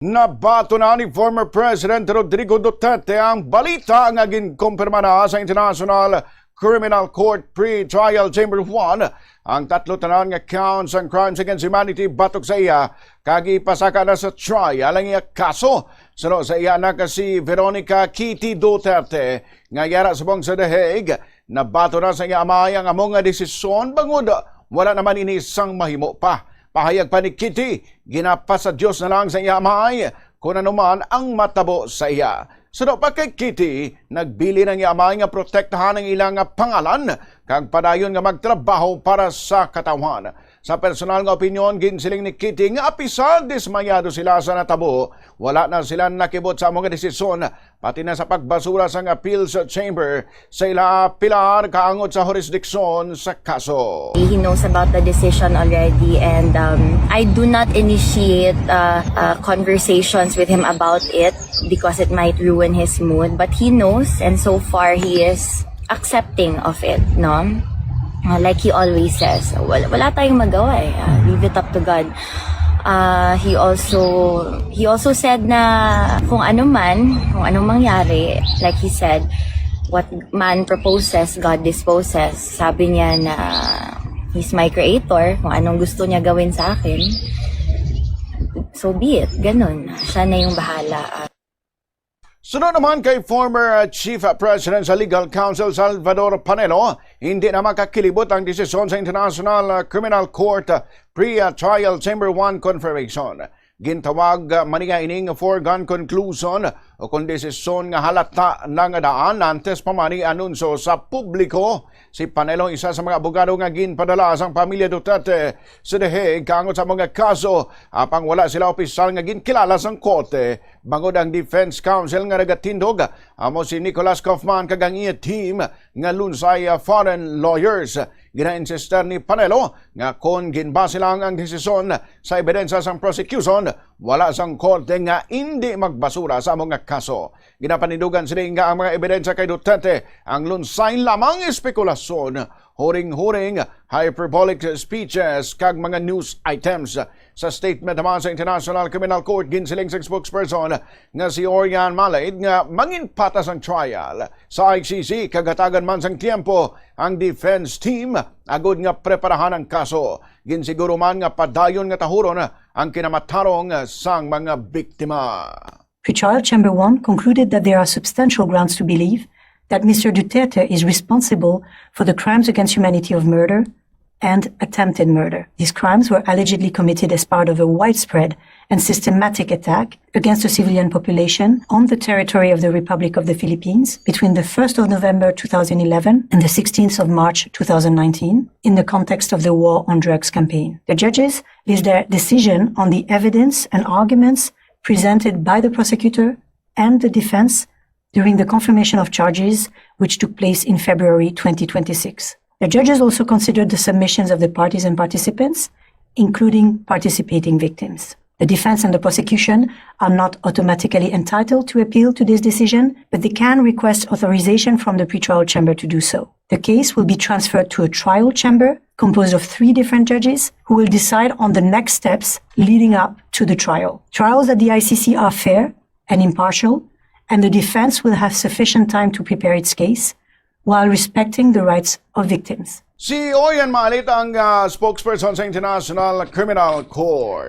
Nabato na ni former President Rodrigo Duterte ang balita nga ginkumpirma na sa International Criminal Court Pre-Trial Chamber 1 ang tatlo tanan nga counts ang crimes against humanity batok sa iya kagipasaka na sa trial ang iya kaso. Suno sa iya na si Veronica Kitty Duterte nga yara subong sa The Hague. Nabato na sa iya amay ang among nga desisyon bangod wala naman inisang mahimo pa. Pahayag pa ni Kitty, ginapasa-Diyos na lang sa iya amay kung anuman ang matabo sa iya. Suno pa kay Kitty, nagbili ng iya amay nga protektahan ang ilang pangalan kag padayon nga magtrabaho para sa katawan. Sa personal nga opinyon, ginsiling ni Kitty nga apisad dismayado sila sa natabo, wala na sila nakibot sa mga desisyon, pati na sa pagbasura sa appeals chamber sa ila pilar kaangot sa jurisdiksyon sa kaso. He knows about the decision already and I do not initiate conversations with him about it because it might ruin his mood, but he knows and so far he is accepting of it, no? Like he always says, wala tayong magawa eh. Leave it up to God. He also said na kung anong mangyari, like he said, what man proposes, God disposes. Sabi niya na he's my creator, kung anong gusto niya gawin sa akin, so be it. Ganun. Siya na yung bahala. Sunod naman kay former Chief President sa Legal Counsel Salvador Panelo, hindi na makakilibot ang desisyon sa International Criminal Court Pre-Trial Chamber 1 Confirmation. Gintawag maniya ining foregone conclusion o kung desisyon nga halata ng daan antes pa mani anunso sa publiko. Si Panelo isa sa mga abogado nga ginpadala sa pamilya Duterte sa The Hague kaangot sa mga kaso apang wala sila opisyal nga ginkilala sa korte. Bangod ang Defense Counsel nga nagatindog amo si Nicholas Kaufman kag ang iya team nga lunsay foreign lawyers. Gina-insister ni Panelo nga kung ginbase lang ang desisyon sa ebidensya sa prosecution, wala sang korte nga hindi magbasura sa mga kaso. Ginapanindugan sila nga ang mga ebidensya kay Duterte ang lunsay lamang espekulasyon, huring-huring, hyperbolic speeches kag mga news items. Sa statement naman sa International Criminal Court, ginsiling sa spokesperson nga si Orian Malade nga mangin patas ang trial. Sa ICC, kagatagan man sang tiempo ang defense team agud nga preparahan ang kaso. Ginsiguro man nga padayon nga tahuron ang kinamatarong sang mga biktima. Pre-trial Chamber 1 concluded that there are substantial grounds to believe that Mr. Duterte is responsible for the crimes against humanity of murder and attempted murder. These crimes were allegedly committed as part of a widespread and systematic attack against the civilian population on the territory of the Republic of the Philippines between the 1st of November 2011 and the 16th of March 2019 in the context of the war on drugs campaign. The judges based their decision on the evidence and arguments presented by the prosecutor and the defense during the confirmation of charges which took place in February 2026. The judges also considered the submissions of the parties and participants, including participating victims. The defense and the prosecution are not automatically entitled to appeal to this decision, but they can request authorization from the pretrial chamber to do so. The case will be transferred to a trial chamber composed of 3 different judges who will decide on the next steps leading up to the trial. Trials at the ICC are fair and impartial, and the defense will have sufficient time to prepare its case while respecting the rights of victims. Si Orian Malade ang spokesperson sa International Criminal Court.